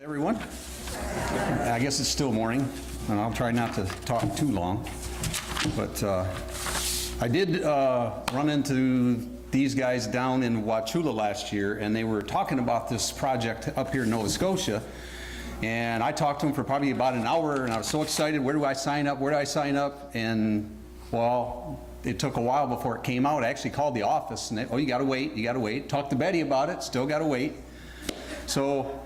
Everyone, I guess it's still morning, and I'll try not to talk too long, but I did run into these guys down in Wauchula last year, and they were talking about this project up here in Nova Scotia, and I talked to them for probably about an hour, and I was so excited. Where do I sign up? Where do I sign up? And well, it took a while before it came out. I actually called the office, and oh, you got to wait, you got to wait. Talked to Betty about it, still got to wait. So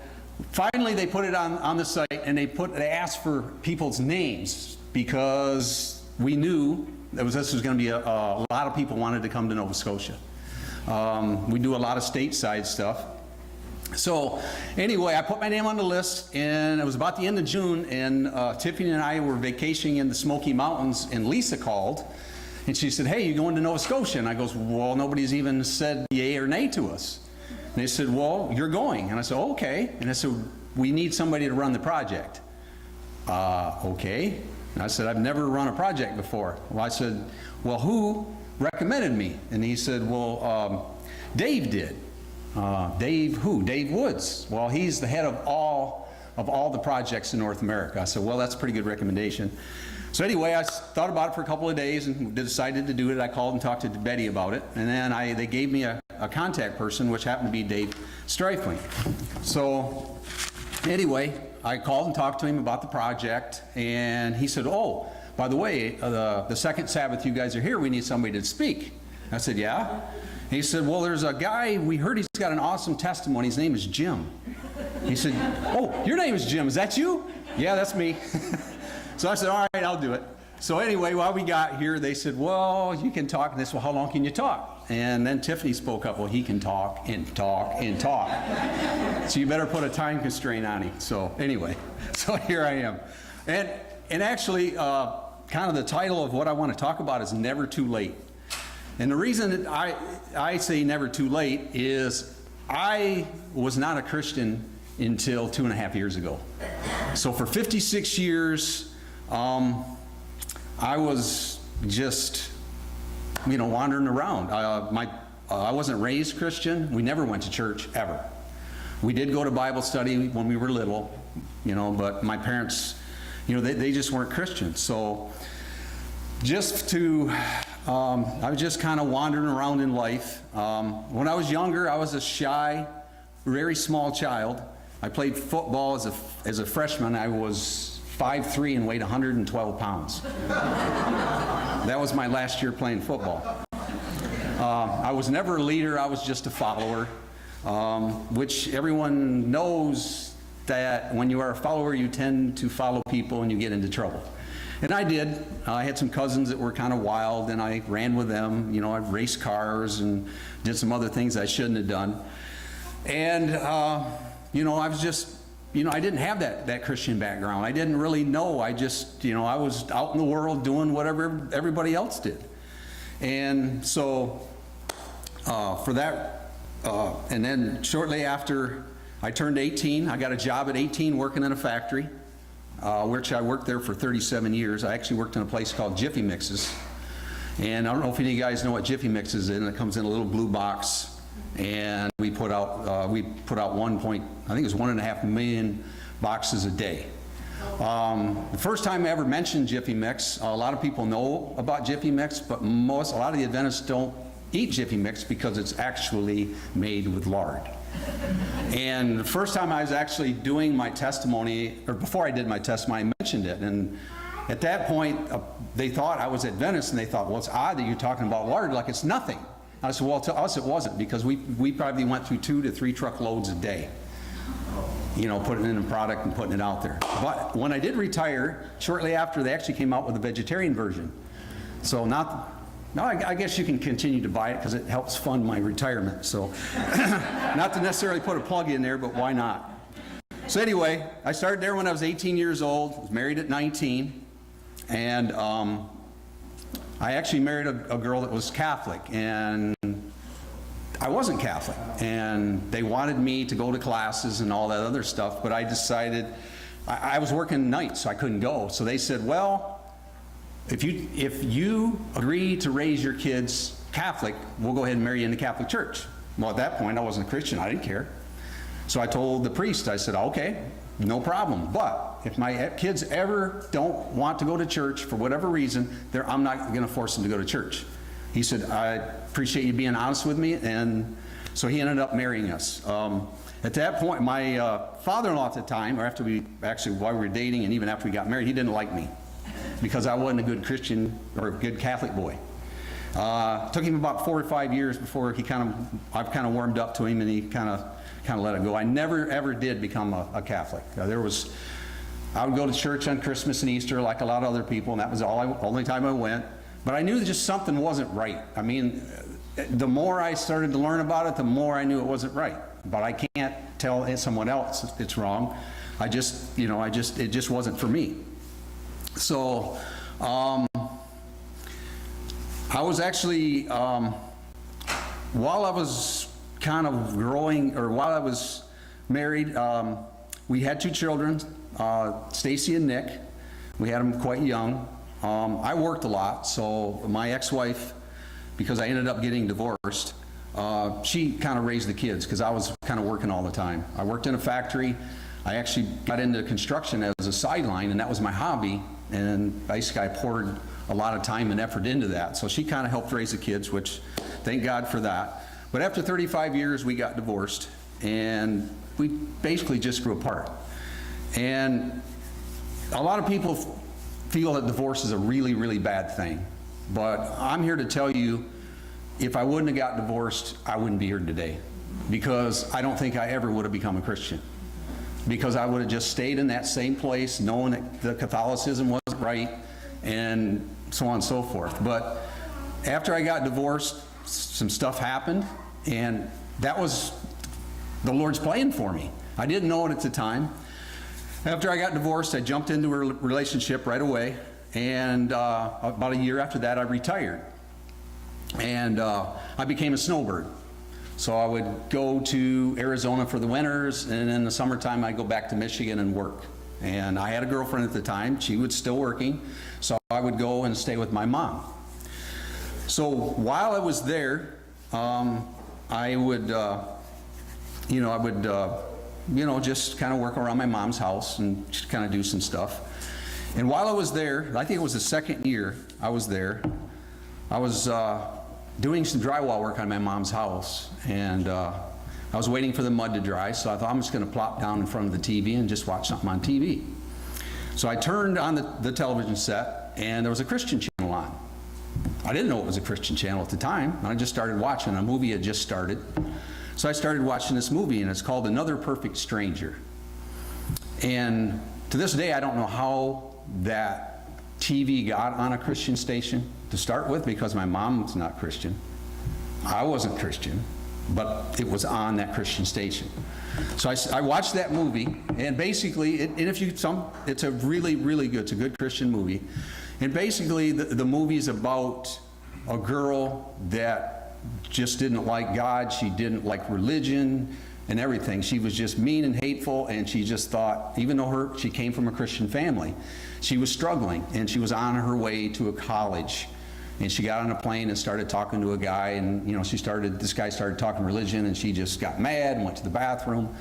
finally, they put it on the site, and they asked for people's names because we knew this was going to be a lot of people wanted to come to Nova Scotia. We do a lot of stateside stuff. So anyway, I put my name on the list, and it was about the end of June, and Tiffany and I were vacationing in the Smoky Mountains, and Lisa called, and she said, "Hey, you going to Nova Scotia?" And I goes, "Well, nobody's even said yay or nay to us." And they said, "Well, you're going." And I said, "Okay." And I said, "We need somebody to run the project." Okay. And I said, "I've never run a project before." Well, I said, "Well, who recommended me?" And he said, "Well, Dave did." Dave who? Dave Woods. Well, he's the head of all the projects in North America. I said, "Well, that's a pretty good recommendation." So anyway, I thought about it for a couple of days and decided to do it. I called and talked to Betty about it, and then they gave me a contact person, which happened to be Dave Strifling. So anyway, I called and talked to him about the project, and he said, "Oh, by the way, the second Sabbath you guys are here, we need somebody to speak." I said, "Yeah?" He said, "Well, there's a guy, we heard he's got an awesome testimony. His name is Jim." He said, "Oh, your name is Jim. Is that you?" "Yeah, that's me." So I said, "All right, I'll do it." So anyway, while we got here, they said, "Well, you can talk." And they said, "Well, how long can you talk?" And then Tiffany spoke up, "Well, he can talk and talk and talk. So you better put a time constraint on him." So anyway, so here I am. And actually, kind of the title of what I want to talk about is Never Too Late. And the reason that I say never too late is I was not a Christian until 2.5 years ago. So for 56 years, I was just, wandering around. I wasn't raised Christian. We never went to church, ever. We did go to Bible study when we were little, but my parents, they just weren't Christians. So I was just kind of wandering around in life. When I was younger, I was a shy, very small child. I played football as a freshman. I was 5'3" and weighed 112 pounds. That was my last year playing football. I was never a leader. I was just a follower, which everyone knows that when you are a follower, you tend to follow people and you get into trouble. And I did. I had some cousins that were kind of wild, and I ran with them. I raced cars and did some other things I shouldn't have done. And, I was just, I didn't have that Christian background. I didn't really know. I just, I was out in the world doing whatever everybody else did. And so for that, and then shortly after I turned 18, I got a job at 18 working in a factory. Which I worked there for 37 years. I actually worked in a place called Jiffy Mixes. And I don't know if any of you guys know what Jiffy Mixes is. It comes in a little blue box. And we put out 1.5 million boxes a day. The first time I ever mentioned Jiffy Mix, a lot of people know about Jiffy Mix, but a lot of the Adventists don't eat Jiffy Mix because it's actually made with lard. And the first time I was actually doing my testimony, or before I did my testimony, I mentioned it. And at that point, they thought I was Adventist, and they thought, "Well, it's odd that you're talking about lard like it's nothing." I said, "Well, to us it wasn't, because we probably went through 2 to 3 truckloads a day, putting in a product and putting it out there." But when I did retire, shortly after, they actually came out with a vegetarian version. So now I guess you can continue to buy it because it helps fund my retirement. So not to necessarily put a plug in there, but why not? So anyway, I started there when I was 18 years old, was married at 19, and I actually married a girl that was Catholic, and I wasn't Catholic, and they wanted me to go to classes and all that other stuff, but I decided, I was working nights, so I couldn't go. So they said, "Well, if you agree to raise your kids Catholic, we'll go ahead and marry you in the Catholic Church." Well, at that point, I wasn't a Christian. I didn't care. So I told the priest, I said, "Okay, no problem. But if my kids ever don't want to go to church for whatever reason, I'm not going to force them to go to church. He said, I appreciate you being honest with me. And so he ended up marrying us. At that point, my father-in-law at the time, or after while we were dating and even after we got married, he didn't like me because I wasn't a good Christian or a good Catholic boy. Took him about 4 or 5 years before I kind of warmed up to him, and he kind of let it go. I never ever did become a Catholic. I would go to church on Christmas and Easter like a lot of other people, and that was only time I went. But I knew that just something wasn't right. I mean, the more I started to learn about it, the more I knew it wasn't right. But I can't tell someone else it's wrong. It just wasn't for me. So, I was actually, while I was kind of growing, or while I was married, we had 2 children, Stacy and Nick. We had them quite young. I worked a lot, so my ex-wife, because I ended up getting divorced, she kind of raised the kids because I was kind of working all the time. I worked in a factory. I actually got into construction as a sideline, and that was my hobby, and basically I poured a lot of time and effort into that. So she kind of helped raise the kids, which thank God for that. But after 35 years, we got divorced, and we basically just grew apart. And a lot of people feel that divorce is a really, really bad thing. But I'm here to tell you, if I wouldn't have got divorced, I wouldn't be here today. Because I don't think I ever would have become a Christian. Because I would have just stayed in that same place, knowing that the Catholicism wasn't right, and so on and so forth. But after I got divorced, some stuff happened, and that was the Lord's plan for me. I didn't know it at the time. After I got divorced, I jumped into a relationship right away, and about a year after that, I retired. And I became a snowbird. So I would go to Arizona for the winters, and in the summertime, I'd go back to Michigan and work. And I had a girlfriend at the time. She was still working, so I would go and stay with my mom. So while I was there, I would, just kind of work around my mom's house and just kind of do some stuff. And while I was there, I think it was the second year I was there, I was doing some drywall work on my mom's house, and I was waiting for the mud to dry, so I thought I'm just going to plop down in front of the TV and just watch something on TV. So I turned on the television set, and there was a Christian channel on. I didn't know it was a Christian channel at the time, and I just started watching. A movie had just started. So I started watching this movie, and it's called Another Perfect Stranger. And to this day, I don't know how that TV got on a Christian station to start with, because my mom was not Christian. I wasn't Christian, but it was on that Christian station. So I watched that movie, and basically, it's a really, really good, it's a good Christian movie. And basically, the movie is about a girl that just didn't like God, she didn't like religion and everything. She was just mean and hateful, and she just thought, even though she came from a Christian family, she was struggling, and she was on her way to a college. And she got on a plane and started talking to a guy, and this guy started talking religion, and she just got mad and went to the bathroom,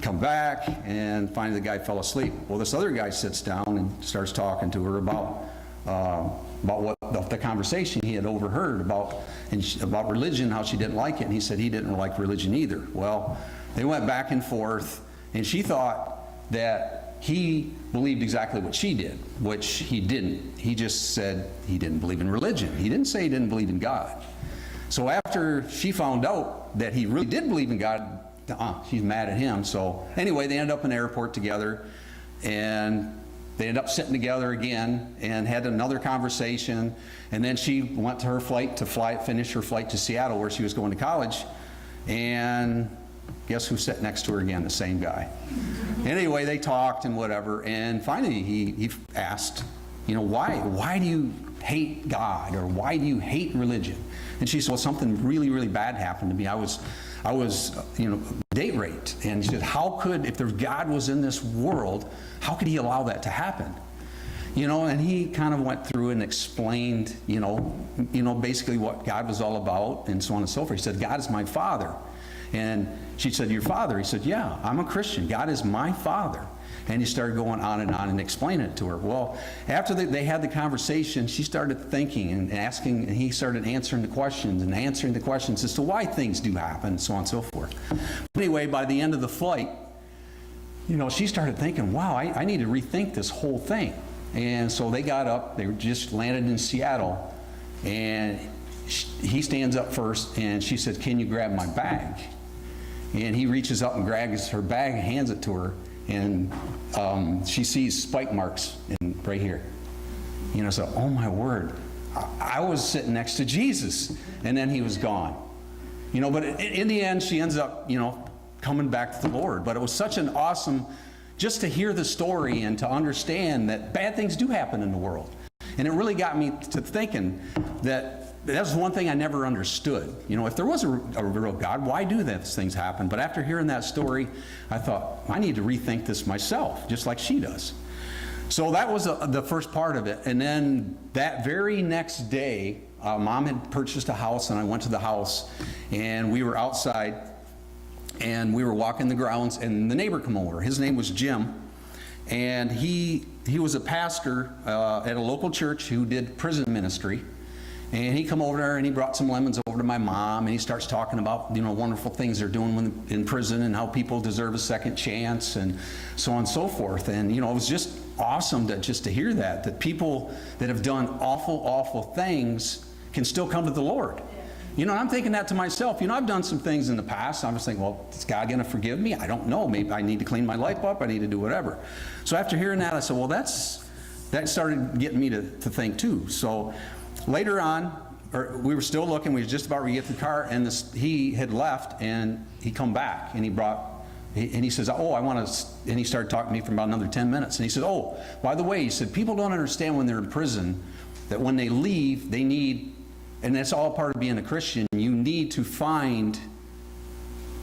come back, and finally the guy fell asleep. Well, this other guy sits down and starts talking to her about what the conversation he had overheard about religion, how she didn't like it, and he said he didn't like religion either. Well, they went back and forth, and she thought that he believed exactly what she did, which he didn't. He just said he didn't believe in religion. He didn't say he didn't believe in God. So after she found out that he really did believe in God, she's mad at him. So anyway, they ended up in the airport together, and they ended up sitting together again and had another conversation. And then she went to her flight to finish her flight to Seattle, where she was going to college. And guess who sat next to her again? The same guy. Anyway, they talked and whatever, and finally he asked, why do you hate God, or why do you hate religion? And she said, well, something really, really bad happened to me. I was date raped. And she said, if God was in this world, how could he allow that to happen? And he kind of went through and explained, basically what God was all about, and so on and so forth. He said, God is my father. And she said, your father? He said, yeah, I'm a Christian. God is my father. And he started going on and explaining it to her. Well, after they had the conversation, she started thinking and asking, and he started answering the questions as to why things do happen, so on and so forth. But anyway, by the end of the flight, she started thinking, wow, I need to rethink this whole thing. And so they got up, they just landed in Seattle, and he stands up first, and she said, can you grab my bag? And he reaches up and grabs her bag and hands it to her, and she sees spike marks right here. So, oh my word, I was sitting next to Jesus, and then he was gone. But in the end, she ends up, coming back to the Lord. But it was such an awesome, just to hear the story and to understand that bad things do happen in the world. And it really got me to thinking that was one thing I never understood. If there was a real God, why do those things happen? But after hearing that story, I thought, I need to rethink this myself, just like she does. So that was the first part of it. And then that very next day, Mom had purchased a house, and I went to the house, and we were outside, and we were walking the grounds, and the neighbor came over. His name was Jim, and he was a pastor at a local church who did prison ministry. And he come over there, and he brought some lemons over to my mom, and he starts talking about, wonderful things they're doing when in prison, and how people deserve a second chance, and so on and so forth. And, it was just awesome to hear that people that have done awful things can still come to the Lord. And I'm thinking that to myself. I've done some things in the past. I was thinking, well, is God going to forgive me? I don't know. Maybe I need to clean my life up. I need to do whatever. So after hearing that, I said, well, that started getting me to think too. So later on, we were still looking. We were just about to get to the car, and he had left, and he come back, and he says, oh, I want to, and he started talking to me for about another 10 minutes. And he said, oh, by the way, he said, people don't understand when they're in prison that when they leave, they need, and that's all part of being a Christian, you need to find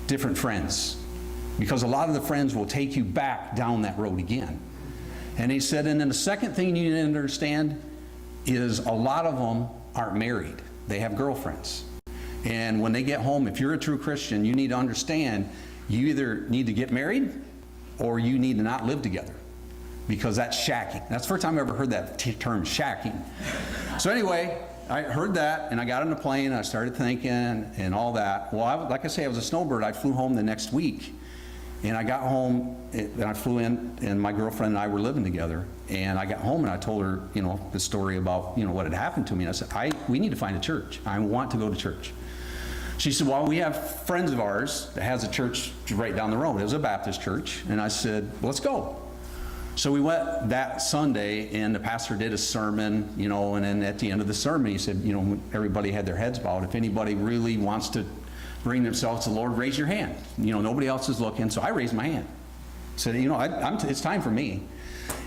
different friends, because a lot of the friends will take you back down that road again. And he said, and then the second thing you need to understand is a lot of them aren't married. They have girlfriends. And when they get home, if you're a true Christian, you need to understand you either need to get married or you need to not live together, because that's shacking. That's the first time I ever heard that term, shacking. So anyway, I heard that, and I got on the plane, and I started thinking and all that. Well, like I say, I was a snowbird. I flew home the next week, and I got home, and I flew in, and my girlfriend and I were living together. And I got home, and I told her, the story about, what had happened to me. And I said, we need to find a church. I want to go to church. She said, well, we have friends of ours that has a church right down the road. It was a Baptist church. And I said, let's go. So we went that Sunday, and the pastor did a sermon, and then at the end of the sermon, he said, everybody had their heads bowed. If anybody really wants to bring themselves to the Lord, raise your hand. Nobody else is looking. So I raised my hand. Said, it's time for me.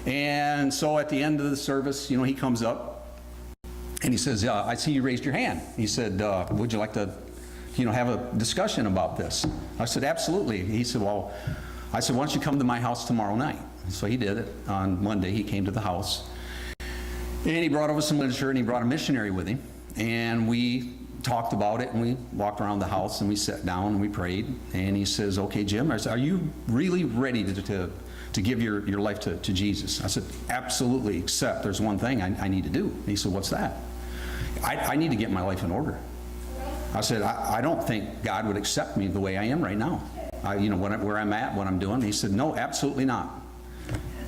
And so at the end of the service, he comes up, and he says, I see you raised your hand. He said, would you like to, have a discussion about this? I said, absolutely. He said, well, I said, why don't you come to my house tomorrow night? So he did it. On Monday, he came to the house, and he brought over some literature, and he brought a missionary with him, and we talked about it, and we walked around the house, and we sat down, and we prayed. And he says, okay, Jim, I said, are you really ready to give your life to Jesus? I said, absolutely, except there's one thing I need to do. And he said, what's that? I need to get my life in order. I said, I don't think God would accept me the way I am right now. Where I'm at, what I'm doing. He said, no, absolutely not.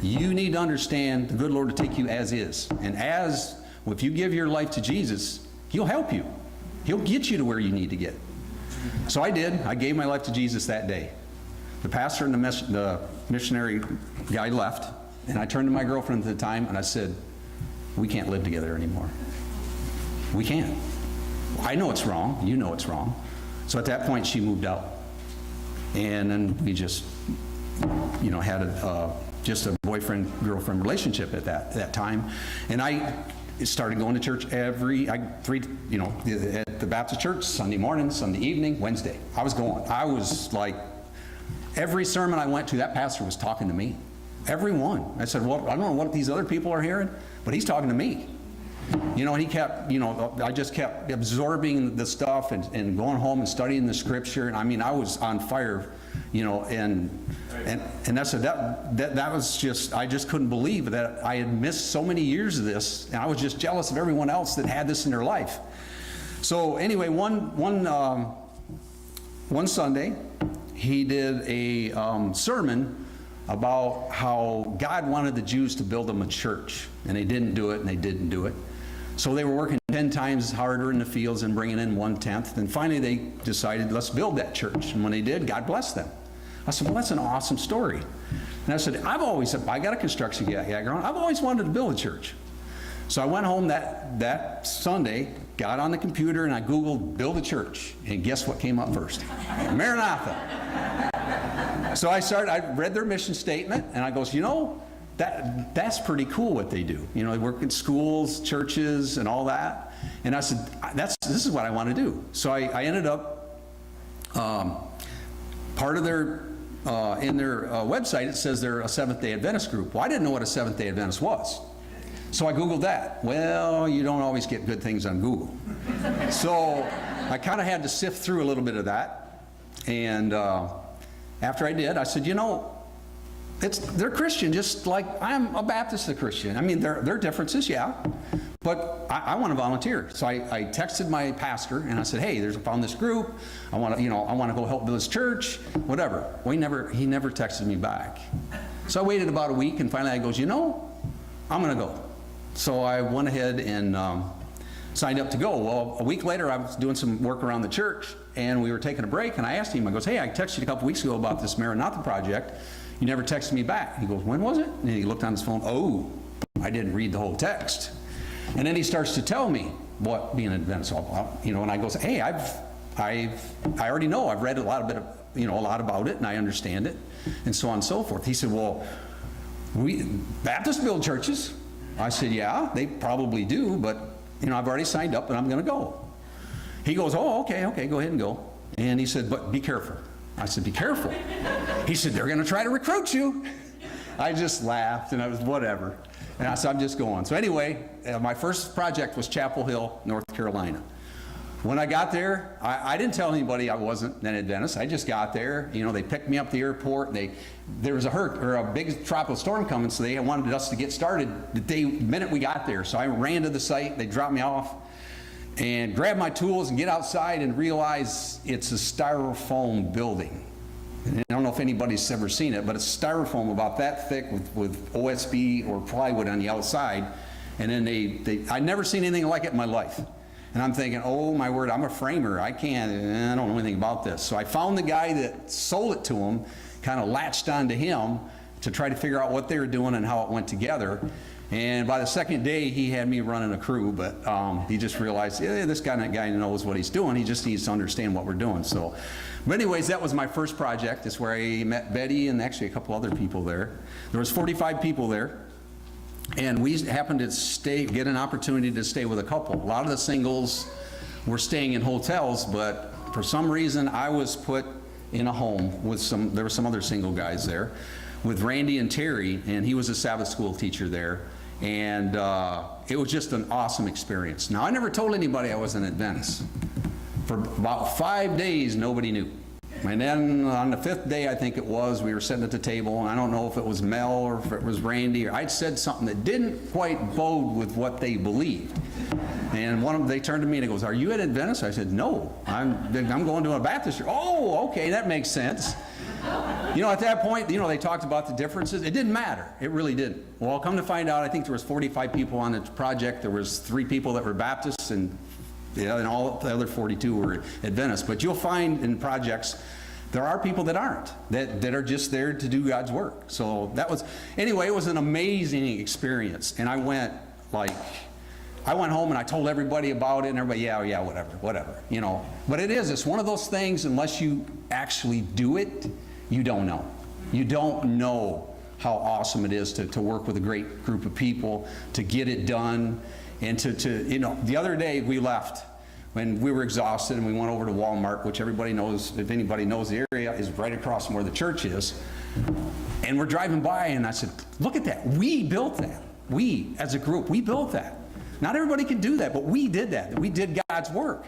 You need to understand the good Lord to take you as is. And if you give your life to Jesus, He'll help you. He'll get you to where you need to get. So I did. I gave my life to Jesus that day. The pastor and the missionary guy left, and I turned to my girlfriend at the time, and I said, we can't live together anymore. We can't. I know it's wrong. You know it's wrong. So at that point, she moved out. And then we just, had just a boyfriend-girlfriend relationship at that time. And I started going to church at the Baptist church, Sunday morning, Sunday evening, Wednesday. I was like, every sermon I went to, that pastor was talking to me. Every one. I said, well, I don't know what these other people are hearing, but he's talking to me. And he kept, I just kept absorbing the stuff and going home and studying the scripture. And I was on fire and that's that was just, I just couldn't believe that I had missed so many years of this, and I was just jealous of everyone else that had this in their life. So anyway, one Sunday, he did a sermon about how God wanted the Jews to build them a church, and they didn't do it, and they didn't do it. So they were working 10 times harder in the fields and bringing in 1/10. And finally they decided, let's build that church. And when they did, God blessed them. I said, well, that's an awesome story. And I said, I got a construction background. I've always wanted to build a church. So I went home that Sunday, got on the computer, and I Googled build a church. And guess what came up first? Maranatha. So I read their mission statement, and I goes, that's pretty cool what they do. They work in schools, churches, and all that. And I said, this is what I want to do. So I ended up, part of their, in their website, it says they're a Seventh-day Adventist group. Well, I didn't know what a Seventh-day Adventist was. So I Googled that. Well, you don't always get good things on Google. So I kind of had to sift through a little bit of that. And after I did, I said, they're Christian, just like I'm a Baptist a Christian. I mean, there are differences, yeah, but I want to volunteer. So I texted my pastor and I said, hey, found this group. I want to go help build this church, whatever. Well, he never texted me back. So I waited about a week, and finally I goes, I'm going to go. So I went ahead and signed up to go. Well, a week later, I was doing some work around the church, and we were taking a break, and I asked him, I goes, hey, I texted you a couple weeks ago about this Maranatha project. You never texted me back. He goes, when was it? And he looked on his phone. Oh, I didn't read the whole text. And then he starts to tell me what being an Adventist is all about. And I goes, hey, I already know. I've read a lot about it, and I understand it, and so on and so forth. He said, well, Baptists build churches. I said, yeah, they probably do, but I've already signed up, and I'm going to go. He goes, oh, okay, go ahead and go. And he said, but be careful. I said, be careful. He said, they're going to try to recruit you. I just laughed, and I was whatever. And I said, I'm just going. So anyway, my first project was Chapel Hill, North Carolina. When I got there, I didn't tell anybody I wasn't an Adventist. I just got there. They picked me up at the airport. There was a big tropical storm coming, so they wanted us to get started the minute we got there. So I ran to the site. They dropped me off and grabbed my tools and get outside and realize it's a styrofoam building. And I don't know if anybody's ever seen it, but it's styrofoam about that thick with OSB or plywood on the outside. And then I'd never seen anything like it in my life. And I'm thinking, oh my word, I'm a framer. I don't know anything about this. So I found the guy that sold it to him, kind of latched onto him to try to figure out what they were doing and how it went together. And by the second day, he had me running a crew, but he just realized, this guy knows what he's doing. He just needs to understand what we're doing. So, but anyways, that was my first project. It's where I met Betty and actually a couple other people there. There was 45 people there. And we happened to get an opportunity to stay with a couple. A lot of the singles were staying in hotels, but for some reason I was put in a home with there were some other single guys there, with Randy and Terry, and he was a Sabbath school teacher there. And it was just an awesome experience. Now, I never told anybody I was an Adventist. For about 5 days, nobody knew. And then on the 5th day, I think it was, we were sitting at the table, and I don't know if it was Mel or if it was Randy, or I'd said something that didn't quite bode with what they believed. And one of them, they turned to me and they goes, are you an Adventist? I said, no, I'm going to a Baptist church. Oh, okay, that makes sense. At that point, they talked about the differences. It didn't matter. It really didn't. Well, come to find out, I think there was 45 people on the project. There was 3 people that were Baptists, and all the other 42 were Adventists. But you'll find in projects, there are people that aren't, that are just there to do God's work. So anyway, it was an amazing experience. And I went home and I told everybody about it, and everybody, yeah, whatever. But it's one of those things, unless you actually do it, you don't know. You don't know how awesome it is to work with a great group of people, to get it done, and the other day we left when we were exhausted, and we went over to Walmart, which everybody knows, if anybody knows the area, is right across from where the church is. And we're driving by, and I said, look at that. We built that. We, as a group, we built that. Not everybody can do that, but we did that. We did God's work.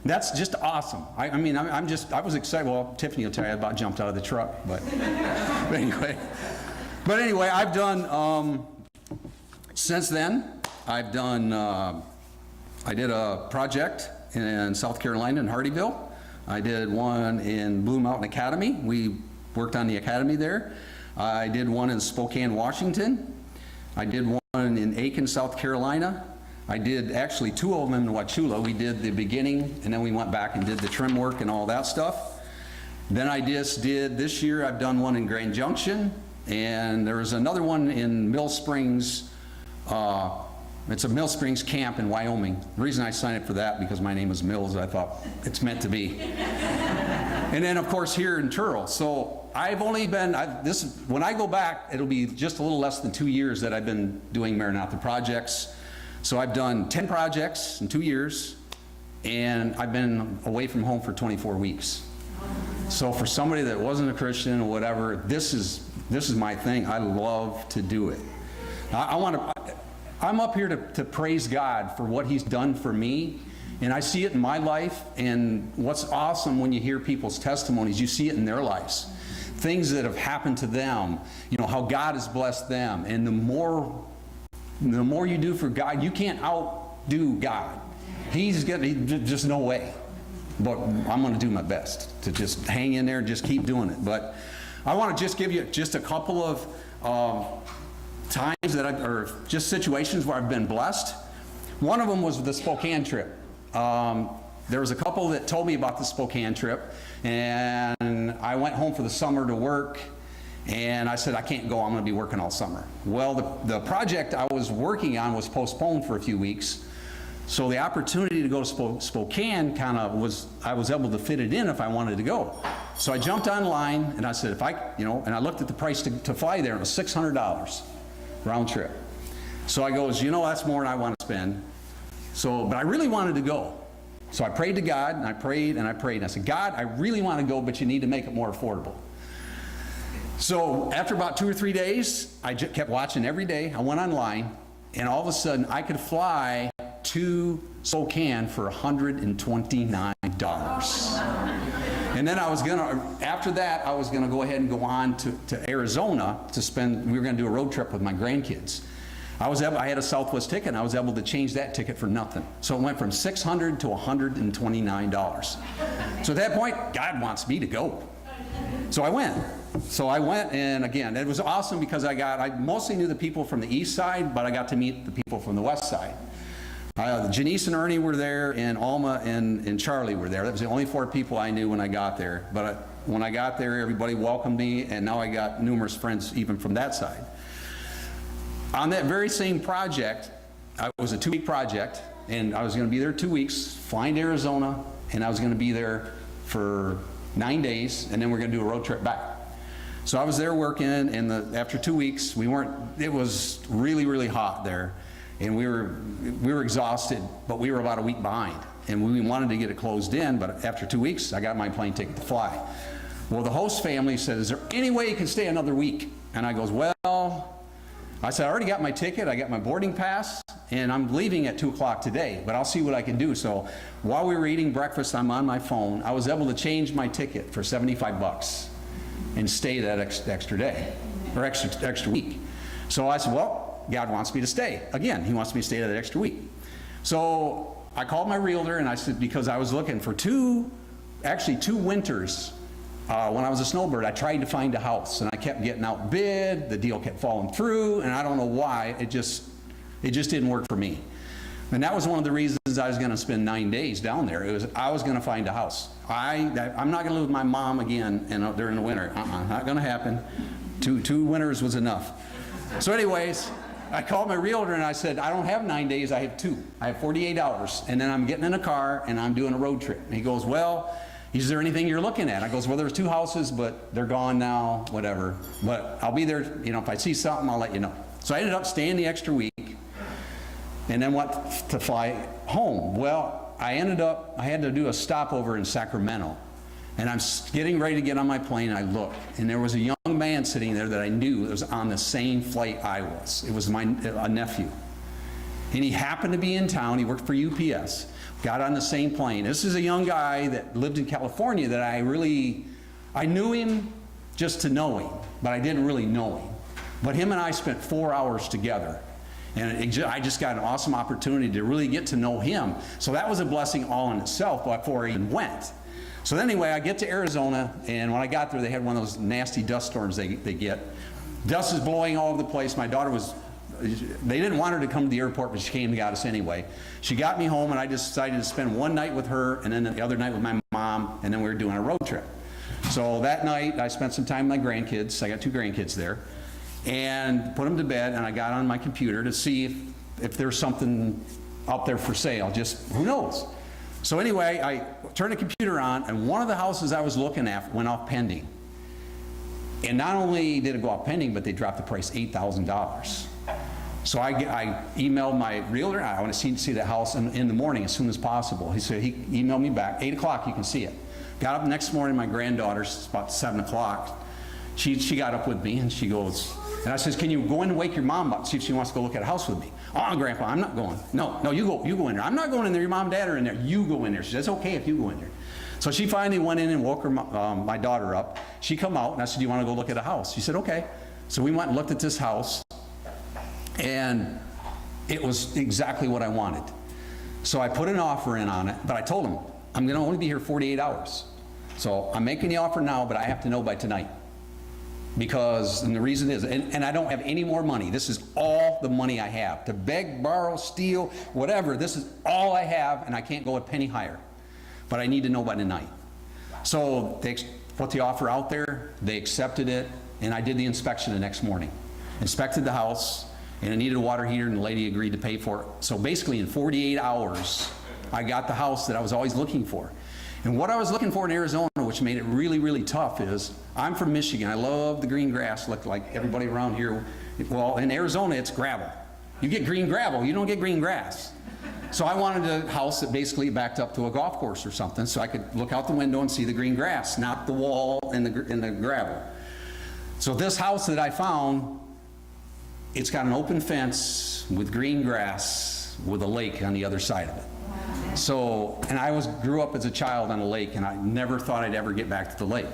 That's just awesome. I mean, I was excited. Well, Tiffany will tell you I about jumped out of the truck, but anyway, I've done, since then, I've done, I did a project in South Carolina in Hardyville. I did one in Blue Mountain Academy. We worked on the academy there. I did one in Spokane, Washington. I did one in Aiken, South Carolina. I did actually 2 of them in Wauchula. We did the beginning, and then we went back and did the trim work and all that stuff. Then I just did, this year I've done one in Grand Junction, and there was another one in Mill Springs. It's a Mill Springs camp in Wyoming. The reason I signed up for that, because my name is Mills, I thought it's meant to be. And then of course here in Turl. So I've only been, when I go back, it'll be just a little less than 2 years that I've been doing Maranatha projects. So I've done 10 projects in 2 years, and I've been away from home for 24 weeks. So for somebody that wasn't a Christian or whatever, this is my thing. I love to do it. I'm up here to praise God for what He's done for me, and I see it in my life. And what's awesome when you hear people's testimonies, you see it in their lives, things that have happened to them. You know how God has blessed them, and the more you do for God, you can't outdo God. Just no way. But I'm going to do my best to just hang in there and just keep doing it. But I want to just give you just a couple of times or just situations where I've been blessed. One of them was the Spokane trip. There was a couple that told me about the Spokane trip, and I went home for the summer to work. And I said, I can't go, I'm going to be working all summer. Well, the project I was working on was postponed for a few weeks. So the opportunity to go to Spokane I was able to fit it in if I wanted to go. So I jumped online and I said, and I looked at the price to fly there, and it was $600 round trip. So I goes, that's more than I want to spend. But I really wanted to go. So I prayed to God, and I prayed and I prayed. And I said, God, I really want to go, but you need to make it more affordable. So after about 2 or 3 days, I just kept watching every day. I went online, and all of a sudden I could fly to Spokane for $129. And then after that, I was gonna go ahead and go on to Arizona we were gonna do a road trip with my grandkids. I had a Southwest ticket, and I was able to change that ticket for nothing. So it went from $600 to $129. So at that point, God wants me to go. So I went, and again, it was awesome because I mostly knew the people from the east side, but I got to meet the people from the west side. Janice and Ernie were there, and Alma and Charlie were there. That was the only 4 people I knew when I got there. But when I got there, everybody welcomed me, and now I got numerous friends even from that side. On that very same project, it was a 2-week project, and I was going to be there 2 weeks, flying to Arizona, and I was going to be there for 9 days, and then we're going to do a road trip back. So I was there working, and after 2 weeks, it was really, really hot there, and we were exhausted, but we were about a week behind, and we wanted to get it closed in, but after 2 weeks, I got my plane ticket to fly. Well, the host family said, is there any way you can stay another week? And I goes, well, I said, I already got my ticket, I got my boarding pass, and I'm leaving at 2 o'clock today, but I'll see what I can do. So while we were eating breakfast, I'm on my phone. I was able to change my ticket for $75 and stay that extra day, or extra week. So I said, well, God wants me to stay. Again, He wants me to stay that extra week. So I called my realtor, and I said, because I was looking for 2 winters. When I was a snowbird, I tried to find a house, and I kept getting outbid. The deal kept falling through, and I don't know why. It just didn't work for me. And that was one of the reasons I was going to spend 9 days down there. I was going to find a house. I'm not going to live with my mom again during the winter. Not going to happen. Two winters was enough. So anyways, I called my realtor, and I said, I don't have 9 days. I have 2. I have 48 hours, and then I'm getting in a car, and I'm doing a road trip. And he goes, well, is there anything you're looking at? I goes, well, there's 2 houses, but they're gone now, whatever. But I'll be there, if I see something, I'll let you know. So I ended up staying the extra week, and then went to fly home. Well, I had to do a stopover in Sacramento. And I'm getting ready to get on my plane, and I look, and there was a young man sitting there that I knew was on the same flight I was. It was a nephew. and he happened to be in town. He worked for UPS. Got on the same plane. This is a young guy that lived in California that I knew him just to know him, but I didn't really know him. But him and I spent 4 hours together. And I just got an awesome opportunity to really get to know him. So that was a blessing all in itself before I even went. So anyway, I get to Arizona, and when I got there, they had one of those nasty dust storms they get. Dust is blowing all over the place. My daughter they didn't want her to come to the airport, but she came and got us anyway. She got me home, and I just decided to spend one night with her, and then the other night with my mom, and then we were doing a road trip. So that night, I spent some time with my grandkids. I got 2 grandkids there. And put them to bed, and I got on my computer to see if there's something out there for sale. Just, who knows? So anyway, I turned the computer on, and one of the houses I was looking at went off pending. And not only did it go off pending, but they dropped the price $8,000. So I emailed my realtor. I want to see the house in the morning as soon as possible. He emailed me back, 8 o'clock, you can see it. Got up next morning, my granddaughter's about 7 o'clock. She got up with me, and she goes, and I says, can you go in and wake your mom up, see if she wants to go look at a house with me? Oh, Grandpa, I'm not going. No, you go in there. I'm not going in there. Your mom and dad are in there. You go in there. She says, it's okay if you go in there. So she finally went in and woke my daughter up. She come out, and I said, do you want to go look at a house? She said, okay. So we went and looked at this house, and it was exactly what I wanted. So I put an offer in on it, but I told him, I'm going to only be here 48 hours. So I'm making the offer now, but I have to know by tonight. Because, and the reason is, and I don't have any more money. This is all the money I have. To beg, borrow, steal, whatever, this is all I have, and I can't go a penny higher. But I need to know by tonight. So they put the offer out there, they accepted it, and I did the inspection the next morning. Inspected the house, and it needed a water heater, and the lady agreed to pay for it. So basically in 48 hours, I got the house that I was always looking for. And what I was looking for in Arizona, which made it really, really tough, is I'm from Michigan. I love the green grass, like everybody around here. Well, in Arizona, it's gravel. You get green gravel, you don't get green grass. So I wanted a house that basically backed up to a golf course or something, so I could look out the window and see the green grass, not the wall and the gravel. So this house that I found, it's got an open fence with green grass with a lake on the other side of it. So, and I grew up as a child on a lake, and I never thought I'd ever get back to the lake.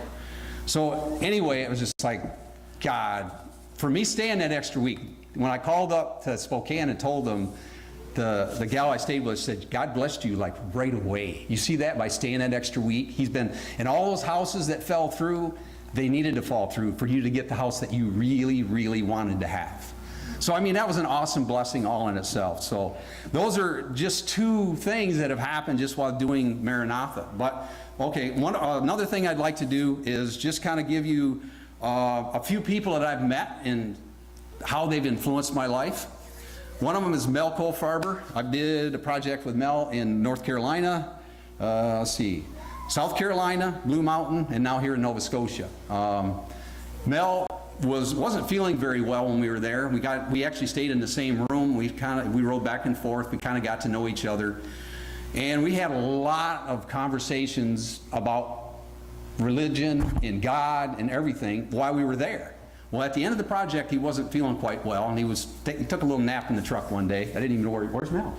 So anyway, it was just like, God, for me staying that extra week, when I called up to Spokane and told them, the gal I stayed with said, God blessed you like right away. You see that by staying that extra week? He's been, and all those houses that fell through, they needed to fall through for you to get the house that you really, really wanted to have. So, I mean, that was an awesome blessing all in itself. So those are just 2 things that have happened just while doing Maranatha. But, okay, another thing I'd like to do is just kind of give you a few people that I've met and how they've influenced my life. One of them is Mel Kohlfarber. I did a project with Mel in North Carolina, let's see, South Carolina, Blue Mountain, and now here in Nova Scotia. Mel wasn't feeling very well when we were there. We actually stayed in the same room. We rode back and forth. We kind of got to know each other, and we had a lot of conversations about religion and God and everything while we were there. Well, at the end of the project, he wasn't feeling quite well, and he took a little nap in the truck one day. I didn't even know where's Mel.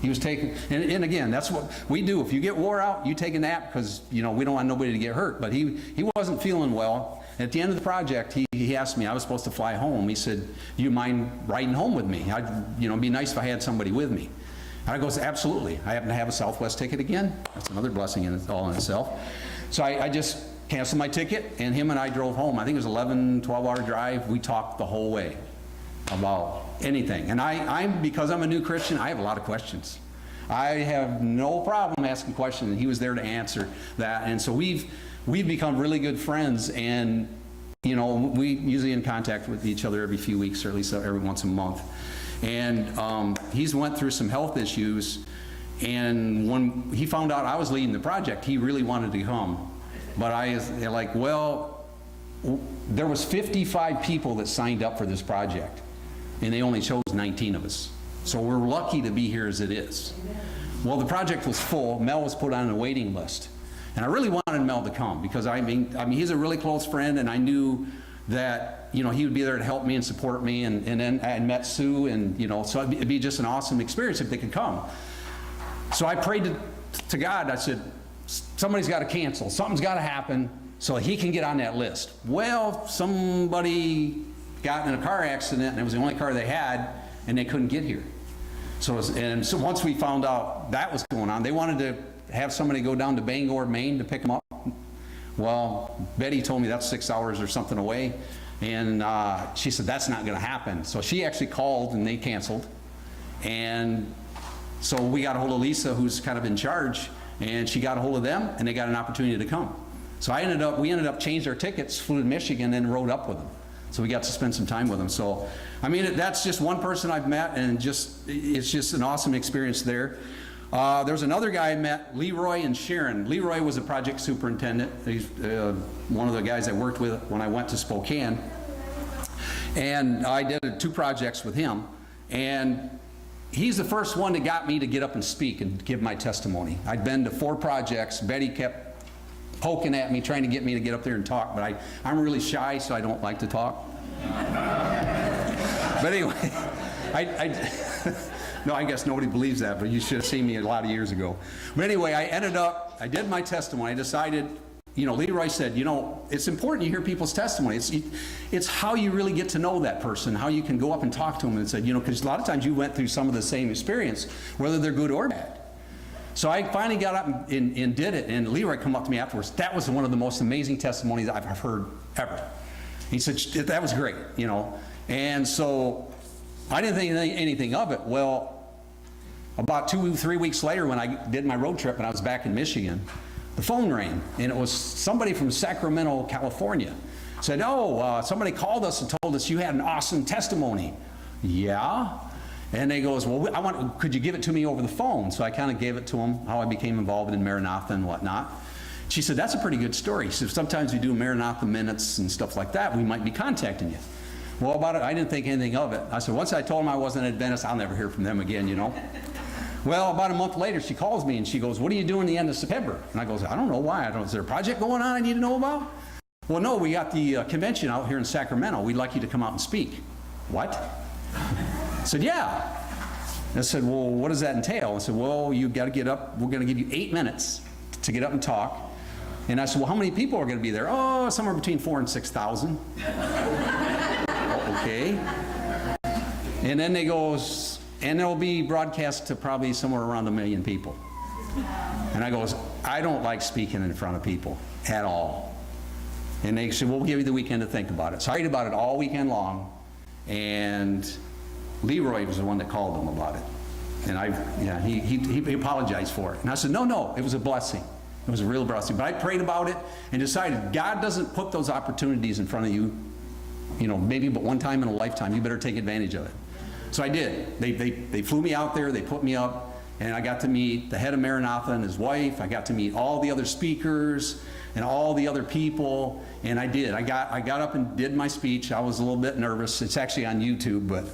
He was taking, and again, that's what we do. If you get wore out, you take a nap because, you know, we don't want nobody to get hurt. But he wasn't feeling well. At the end of the project, he asked me, I was supposed to fly home. He said, do you mind riding home with me? It'd be nice if I had somebody with me. And I goes, absolutely. I happen to have a Southwest ticket again. That's another blessing all in itself. So I just canceled my ticket, and him and I drove home. I think it was 12-hour drive. We talked the whole way about anything. And because I'm a new Christian, I have a lot of questions. I have no problem asking questions, and he was there to answer that. And so we've become really good friends, and you know, we usually in contact with each other every few weeks, or at least every once a month. And he's went through some health issues, and when he found out I was leading the project, he really wanted to come. But there was 55 people that signed up for this project, and they only chose 19 of us. So we're lucky to be here as it is. Well, the project was full. Mel was put on a waiting list. And I really wanted Mel to come because, I mean, he's a really close friend, and I knew that, you know, he would be there to help me and support me. And then I had met Sue, and, you know, so it'd be just an awesome experience if they could come. So I prayed to God. I said, somebody's got to cancel. Something's got to happen so he can get on that list. Well, somebody got in a car accident, and it was the only car they had, and they couldn't get here. So once we found out that was going on, they wanted to have somebody go down to Bangor, Maine to pick them up. Well, Betty told me that's 6 hours or something away, and she said that's not going to happen. So she actually called, and they canceled. And so we got a hold of Lisa, who's kind of in charge, and she got a hold of them, and they got an opportunity to come. So we ended up changed our tickets, flew to Michigan, and rode up with them. So we got to spend some time with them. So, I mean, that's just one person I've met, and it's just an awesome experience there. There's another guy I met, Leroy and Sharon. Leroy was a project superintendent. He's one of the guys I worked with when I went to Spokane. And I did 2 projects with him. And he's the first one that got me to get up and speak and give my testimony. I'd been to 4 projects. Betty kept poking at me, trying to get me to get up there and talk, but I'm really shy, so I don't like to talk. But anyway, no, I guess nobody believes that, but you should have seen me a lot of years ago. But anyway, I did my testimony. I decided, you know, Leroy said, you know, it's important you hear people's testimony. It's how you really get to know that person, how you can go up and talk to them and say, you know, because a lot of times you went through some of the same experience, whether they're good or bad. So I finally got up and did it, and Leroy come up to me afterwards. That was one of the most amazing testimonies I've heard ever. He said, that was great, you know. And so I didn't think anything of it. Well, about 2-3 weeks later, when I did my road trip and I was back in Michigan, the phone rang, and it was somebody from Sacramento, California. Said, somebody called us and told us you had an awesome testimony. Yeah. And they goes, well, could you give it to me over the phone? So I kind of gave it to them, how I became involved in Maranatha and whatnot. She said, that's a pretty good story. She said, sometimes we do Maranatha minutes and stuff like that. We might be contacting you. Well, about it, I didn't think anything of it. I said, once I told them I wasn't an Adventist, I'll never hear from them again, you know. Well, about a month later, she calls me and she goes, what are you doing the end of September? And I goes, I don't know why. Is there a project going on I need to know about? Well, no, we got the convention out here in Sacramento. We'd like you to come out and speak. What? I said, yeah. I said, well, what does that entail? I said, well, you've got to get up. We're going to give you 8 minutes to get up and talk. And I said, well, how many people are going to be there? Oh, somewhere between 4,000 and 6,000. Okay. And then they goes, and it'll be broadcast to probably somewhere around 1 million people. And I goes, I don't like speaking in front of people at all. And they said, well, we'll give you the weekend to think about it. So I prayed about it all weekend long. And Leroy was the one that called them about it. And he apologized for it. And I said, no, it was a blessing. It was a real blessing. But I prayed about it and decided God doesn't put those opportunities in front of you, you know, maybe but one time in a lifetime. You better take advantage of it. So I did. They flew me out there. They put me up. And I got to meet the head of Maranatha and his wife. I got to meet all the other speakers and all the other people. And I did. I got up and did my speech. I was a little bit nervous. It's actually on YouTube, but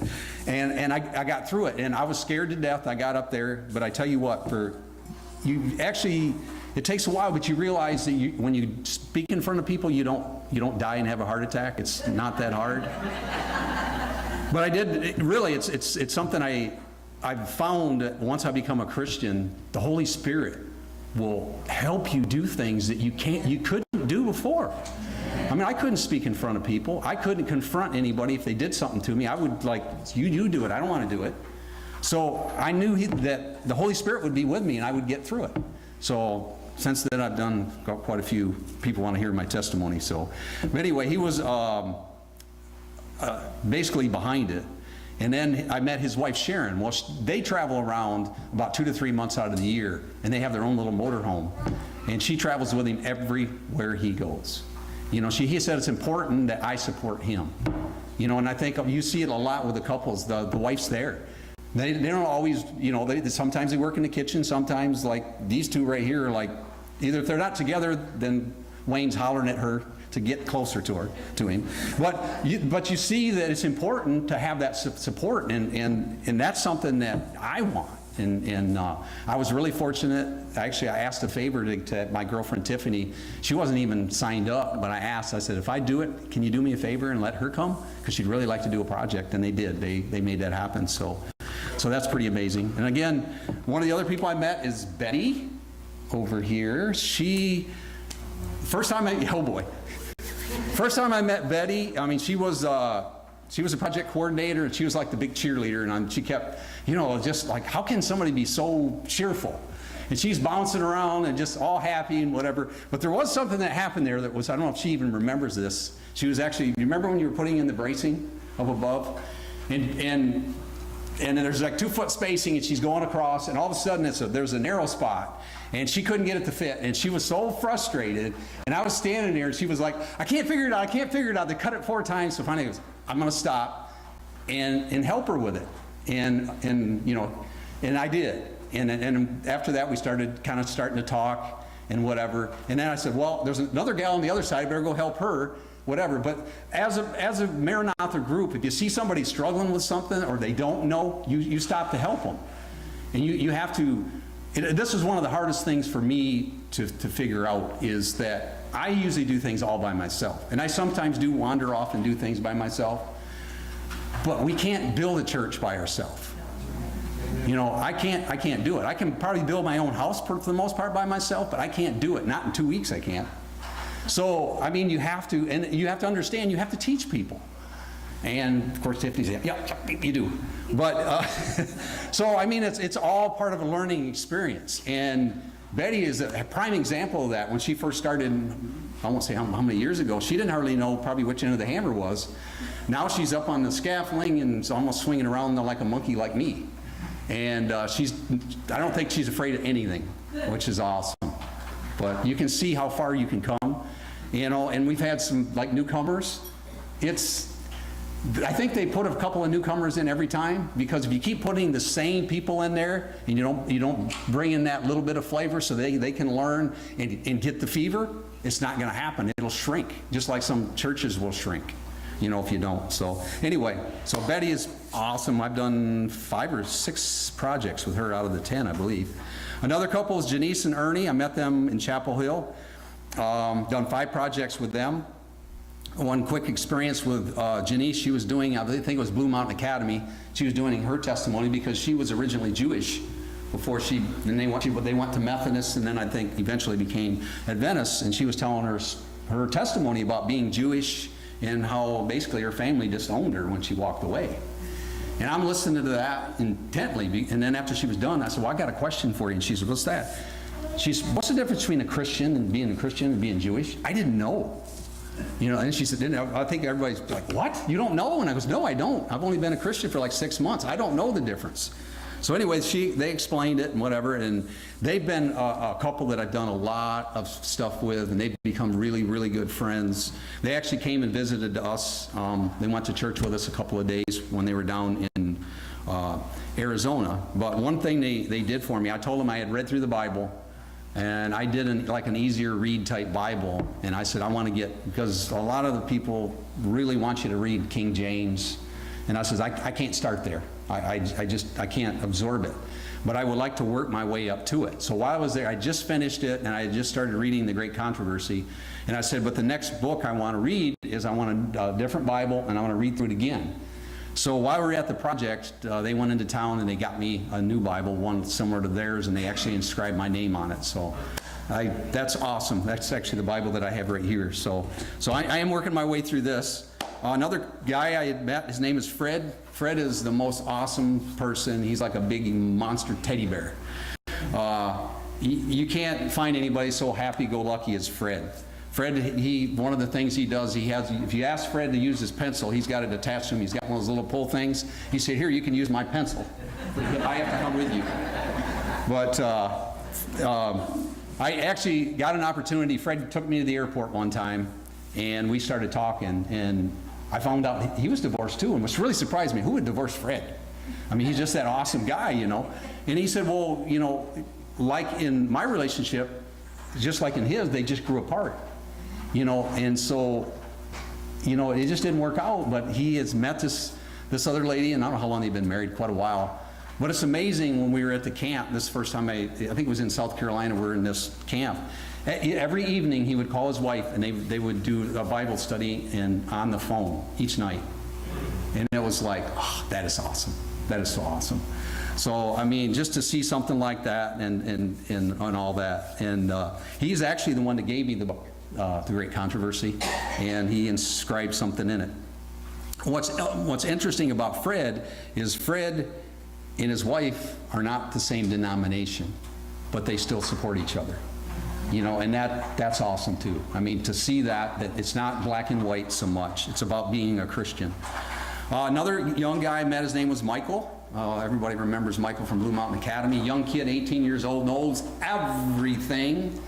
and I got through it. And I was scared to death. I got up there, but I tell you what, it takes a while, but you realize that when you speak in front of people, you don't die and have a heart attack. It's not that hard. But I did. It's something I've found that once I become a Christian, the Holy Spirit will help you do things that you couldn't do before. I mean, I couldn't speak in front of people. I couldn't confront anybody if they did something to me. I would like, you do it. I don't want to do it. So I knew that the Holy Spirit would be with me and I would get through it. So since then, I've got quite a few people want to hear my testimony. So, but anyway, he was basically behind it. And then I met his wife, Sharon. Well, they travel around about 2 to 3 months out of the year, and they have their own little motorhome. And she travels with him everywhere he goes. You know, he said it's important that I support him. You know, and I think you see it a lot with the couples. The wife's there. They don't always, you know, sometimes they work in the kitchen. Sometimes, like these two right here, are like, either if they're not together, then Wayne's hollering at her to get closer to him. But you see that it's important to have that support, and that's something that I want. And I was really fortunate. Actually, I asked a favor to my girlfriend Tiffany. She wasn't even signed up, but I asked. I said, if I do it, can you do me a favor and let her come? Because she'd really like to do a project, and they did. They made that happen. So that's pretty amazing. And again, one of the other people I met is Betty over here. First time I met Betty, I mean, she was a project coordinator, and she was like the big cheerleader, and she kept, just like, how can somebody be so cheerful? And she's bouncing around and just all happy and whatever. But there was something that happened there that was, I don't know if she even remembers this. She was actually, you remember when you were putting in the bracing up above? And there's like 2 foot spacing, and she's going across, and all of a sudden there's a narrow spot, and she couldn't get it to fit, and she was so frustrated, and I was standing there, and she was like, I can't figure it out. They cut it 4 times, so finally I goes, I'm going to stop and help her with it, and I did, and after that we started starting to talk and whatever, and then I said, well, there's another gal on the other side, I better go help her. Whatever, but as a Maranatha group, if you see somebody struggling with something or they don't know, you stop to help them. And you have to, this is one of the hardest things for me to figure out, is that I usually do things all by myself. And I sometimes do wander off and do things by myself, but we can't build a church by ourselves. I can't do it. I can probably build my own house for the most part by myself, but I can't do it. Not in 2 weeks I can't. So, I mean, you have to understand, you have to teach people. And, of course, Tiffany's saying, yeah, you do. But, so, I mean, it's all part of a learning experience. And Betty is a prime example of that. When she first started, I won't say how many years ago, she didn't hardly know probably which end of the hammer was. Now she's up on the scaffolding and is almost swinging around like a monkey like me. And I don't think she's afraid of anything, which is awesome. But you can see how far you can come. And we've had some like newcomers. I think they put a couple of newcomers in every time, because if you keep putting the same people in there and you don't bring in that little bit of flavor so they can learn and get the fever, it's not going to happen. It'll shrink, just like some churches will shrink, if you don't. So anyway, so Betty is awesome. I've done 5 or 6 projects with her out of the 10, I believe. Another couple is Janice and Ernie. I met them in Chapel Hill. Done 5 projects with them. One quick experience with Janice, she was doing, I think it was Blue Mountain Academy. She was doing her testimony because she was originally Jewish before they went to Methodist, and then I think eventually became Adventist, and she was telling her testimony about being Jewish and how basically her family disowned her when she walked away. And I'm listening to that intently, and then after she was done, I said, well, I got a question for you. And she said, what's that? She said, what's the difference between a Christian and being Jewish? I didn't know. And she said, I think everybody's like, what? You don't know? And I goes, no, I don't. I've only been a Christian for like 6 months. I don't know the difference. So anyway, they explained it and whatever, and they've been a couple that I've done a lot of stuff with, and they've become really, really good friends. They actually came and visited us. They went to church with us a couple of days when they were down in Arizona. But one thing they did for me, I told them I had read through the Bible, and I did an easier read type Bible, and I said I want to because a lot of the people really want you to read King James, and I said I can't start there. I can't absorb it, but I would like to work my way up to it. So while I was there, I just finished it, and I just started reading The Great Controversy, and I said, but the next book I want to read is I want a different Bible, and I want to read through it again. So while we were at the project, they went into town and they got me a new Bible, one similar to theirs, and they actually inscribed my name on it. So that's awesome. That's actually the Bible that I have right here. So I am working my way through this. Another guy I had met, his name is Fred. Fred is the most awesome person. He's like a big monster teddy bear. You can't find anybody so happy-go-lucky as Fred. Fred, one of the things he does, if you ask Fred to use his pencil, he's got it attached to him. He's got one of those little pull things. He said, here, you can use my pencil. I have to come with you. But I actually got an opportunity. Fred took me to the airport one time, and we started talking, and I found out he was divorced too, and which really surprised me. Who would divorce Fred? I mean, he's just that awesome guy, And he said, well, like in my relationship, just like in his, they just grew apart. And so, it just didn't work out, but he has met this other lady, and I don't know how long they've been married, quite a while, But it's amazing when we were at the camp, this first time I think it was in South Carolina, we were in this camp. Every evening he would call his wife and they would do a Bible study on the phone each night. And it was like, oh, that is awesome. That is so awesome. So, I mean, just to see something like that and all that. And he's actually the one that gave me the book, The Great Controversy, and he inscribed something in it. What's interesting about Fred is Fred and his wife are not the same denomination, but they still support each other. You know, and that's awesome too. I mean, to see that it's not black and white so much. It's about being a Christian. Another young guy I met, his name was Michael. Everybody remembers Michael from Blue Mountain Academy. Young kid, 18 years old, knows everything.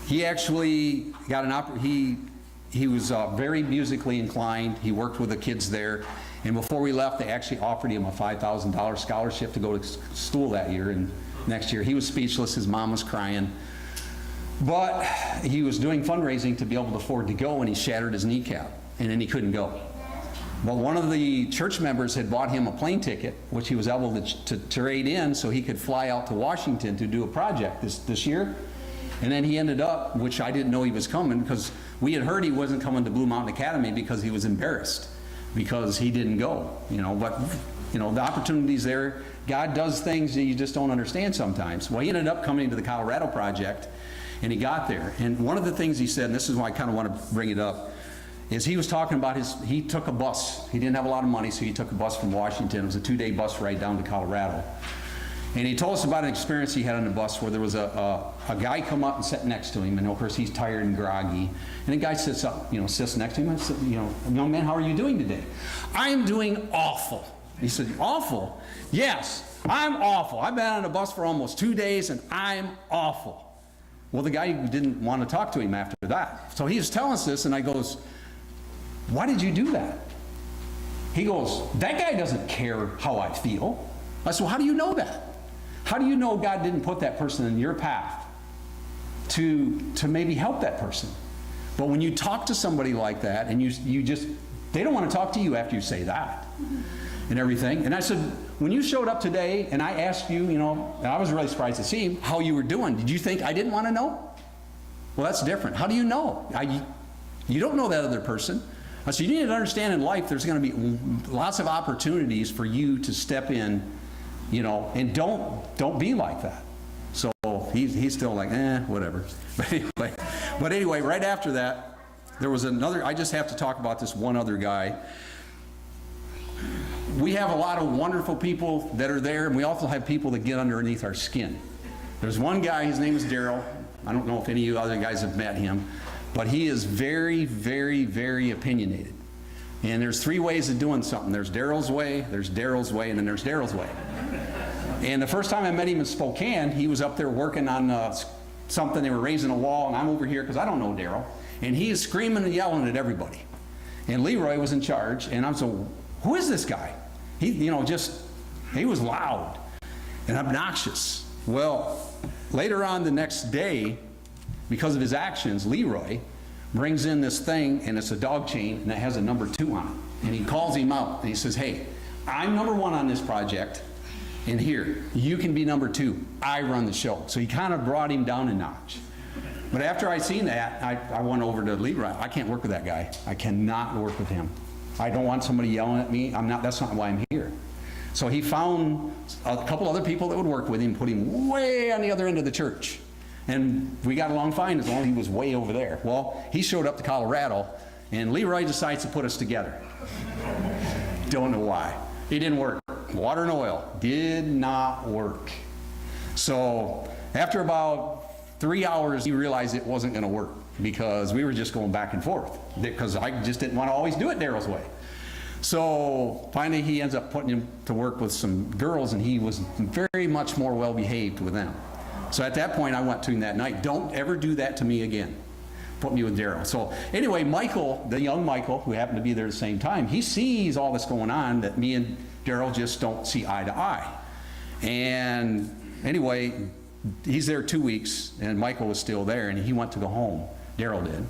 He actually got he was very musically inclined. He worked with the kids there. And before we left, they actually offered him a $5,000 scholarship to go to school that year. And next year, he was speechless. His mom was crying. But he was doing fundraising to be able to afford to go, and he shattered his kneecap. And then he couldn't go. Well, one of the church members had bought him a plane ticket, which he was able to trade in so he could fly out to Washington to do a project this year. And then he ended up, which I didn't know he was coming, because we had heard he wasn't coming to Blue Mountain Academy because he was embarrassed, because he didn't go, you know. But, you know, the opportunity's there. God does things that you just don't understand sometimes. Well, he ended up coming to the Colorado project, and he got there. And one of the things he said, and this is why I kind of want to bring it up, is he was talking about he took a bus. He didn't have a lot of money, so he took a bus from Washington. It was a 2-day bus ride down to Colorado. And he told us about an experience he had on the bus where there was a guy come up and sit next to him, and of course he's tired and groggy. And the guy sits next to him and said, you know, young man, how are you doing today? I'm doing awful. He said, awful? Yes, I'm awful. I've been on a bus for almost 2 days and I'm awful. Well, the guy didn't want to talk to him after that. So he was telling us this, and I goes, why did you do that? He goes, that guy doesn't care how I feel. I said, well, how do you know that? How do you know God didn't put that person in your path to maybe help that person? But when you talk to somebody like that, and they don't want to talk to you after you say that and everything. And I said, when you showed up today and I asked you, you know, and I was really surprised to see how you were doing, did you think I didn't want to know? Well, that's different. How do you know? You don't know that other person. I said, you need to understand in life there's going to be lots of opportunities for you to step in, you know, and don't be like that. So he's still like, whatever. But anyway, right after that, there was another, I just have to talk about this one other guy. We have a lot of wonderful people that are there, and we also have people that get underneath our skin. There's one guy, his name is Daryl. I don't know if any of you other guys have met him, but he is very, very, very opinionated. And there's 3 ways of doing something. There's Daryl's way, and then there's Daryl's way. And the first time I met him in Spokane, he was up there working on something. They were raising a wall, and I'm over here because I don't know Daryl. And he is screaming and yelling at everybody. And Leroy was in charge, and I'm so, who is this guy? He was loud and obnoxious. Well, later on the next day, because of his actions, Leroy brings in this thing, and it's a dog chain, and it has a number 2 on it. And he calls him out, and he says, hey, I'm number 1 on this project, and here, you can be number 2. I run the show. So he kind of brought him down a notch. But after I seen that, I went over to Leroy. I can't work with that guy. I cannot work with him. I don't want somebody yelling at me. That's not why I'm here. So he found a couple other people that would work with him, put him way on the other end of the church. And we got along fine as long as he was way over there. Well, he showed up to Colorado, and Leroy decides to put us together. Don't know why. It didn't work. Water and oil did not work. So after about 3 hours, he realized it wasn't going to work because we were just going back and forth because I just didn't want to always do it Daryl's way. So finally, he ends up putting him to work with some girls, and he was very much more well-behaved with them. So at that point, I went to him that night, don't ever do that to me again. Put me with Daryl. So anyway, Michael, the young Michael, who happened to be there at the same time, he sees all this going on that me and Daryl just don't see eye to eye. And anyway, he's there 2 weeks, and Michael was still there, and he went to go home. Daryl did.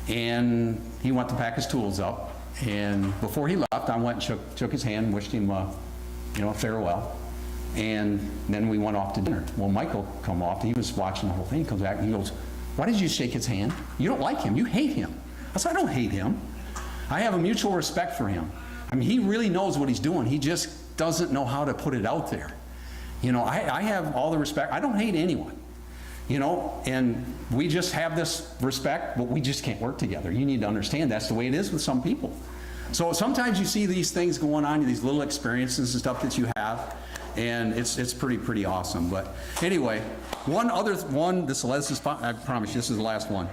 And he went to pack his tools up. And before he left, I went and shook his hand and wished him farewell. And then we went off to dinner. Well, Michael come off, he was watching the whole thing, comes back, and he goes, why did you shake his hand? You don't like him, you hate him. I said, I don't hate him. I have a mutual respect for him. I mean, he really knows what he's doing. He just doesn't know how to put it out there. I have all the respect. I don't hate anyone. And we just have this respect, but we just can't work together. You need to understand that's the way it is with some people. So sometimes you see these things going on, these little experiences and stuff that you have, and it's pretty awesome. But anyway, I promise this is the last one.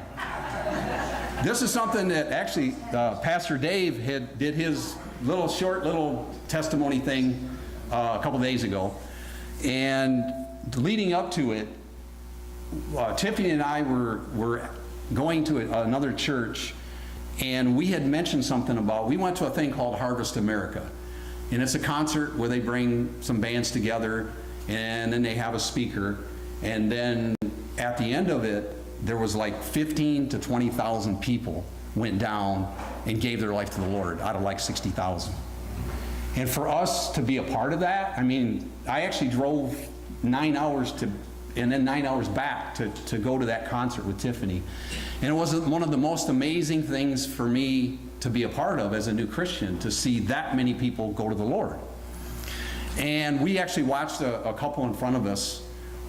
This is something that actually Pastor Dave did his short little testimony thing a couple days ago, and leading up to it, Tiffany and I were going to another church, and we had mentioned something about, we went to a thing called Harvest America, and it's a concert where they bring some bands together, and then they have a speaker, and then at the end of it, there was like 15 to 20,000 people went down and gave their life to the Lord out of like 60,000. And for us to be a part of that, I mean, I actually drove 9 hours and then 9 hours back to go to that concert with Tiffany. And it was one of the most amazing things for me to be a part of as a new Christian, to see that many people go to the Lord. And we actually watched a couple in front of us.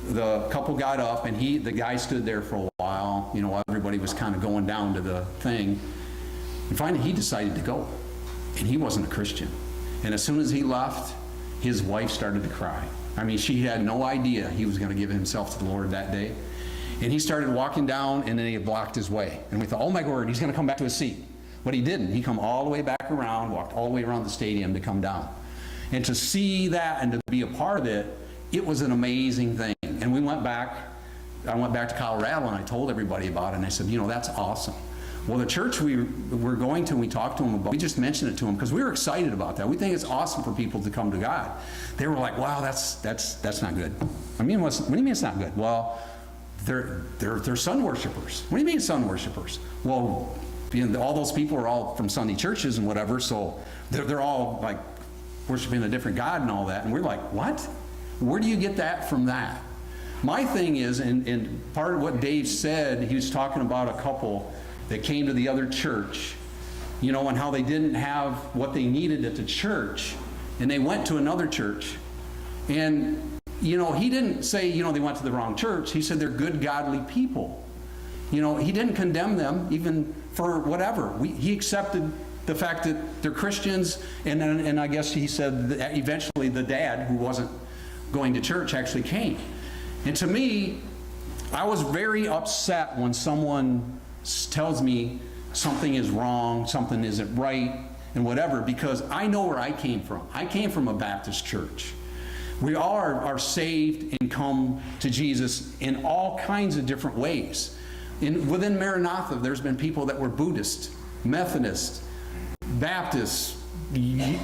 The couple got up, and the guy stood there for a while, while everybody was kind of going down to the thing. And finally he decided to go. And he wasn't a Christian. And as soon as he left, his wife started to cry. I mean, she had no idea he was going to give himself to the Lord that day. And he started walking down, and then he blocked his way. And we thought, oh my God, he's going to come back to his seat. But he didn't. He come all the way back around, walked all the way around the stadium to come down. And to see that and to be a part of it, it was an amazing thing. And I went back to Colorado, and I told everybody about it, and I said, that's awesome. Well, the church we were going to, and we talked to them about, we just mentioned it to them because we were excited about that. We think it's awesome for people to come to God. They were like, wow, that's not good. I mean, what do you mean it's not good? Well, they're sun worshipers. What do you mean sun worshipers? Well, all those people are all from Sunday churches and whatever, so they're all like worshiping a different God and all that. And we're like, what? Where do you get that from that? My thing is, and part of what Dave said, he was talking about a couple that came to the other church, and how they didn't have what they needed at the church, and they went to another church. And, he didn't say, they went to the wrong church. He said they're good, godly people. He didn't condemn them even for whatever. He accepted the fact that they're Christians, and I guess he said that eventually the dad, who wasn't going to church, actually came. And to me, I was very upset when someone tells me something is wrong, something isn't right, and whatever, because I know where I came from. I came from a Baptist church. We all are saved and come to Jesus in all kinds of different ways. Within Maranatha, there's been people that were Buddhist, Methodist, Baptist,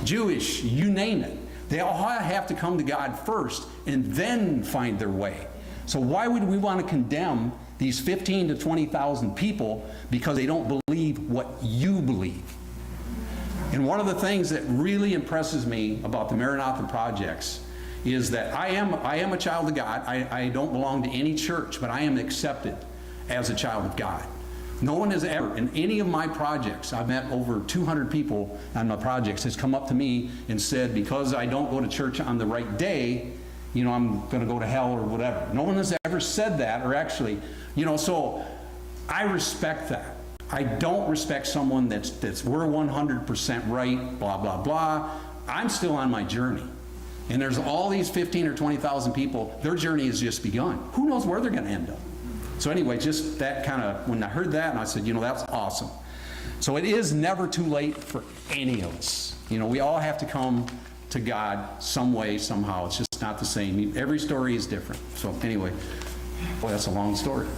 Jewish, you name it. They all have to come to God first and then find their way. So why would we want to condemn these 15 to 20,000 people because they don't believe what you believe? And one of the things that really impresses me about the Maranatha projects is that I am a child of God. I don't belong to any church, but I am accepted as a child of God. No one has ever, in any of my projects, I've met over 200 people on my projects, has come up to me and said, because I don't go to church on the right day, I'm going to go to hell or whatever. No one has ever said that, or actually, so I respect that. I don't respect someone that's we're 100% right, blah, blah, blah. I'm still on my journey. And there's all these 15 or 20,000 people, their journey has just begun. Who knows where they're going to end up? So anyway, just that kind of, when I heard that, and I said, that's awesome. So it is never too late for any of us. We all have to come to God some way, somehow. It's just not the same. Every story is different. So anyway, boy, that's a long story.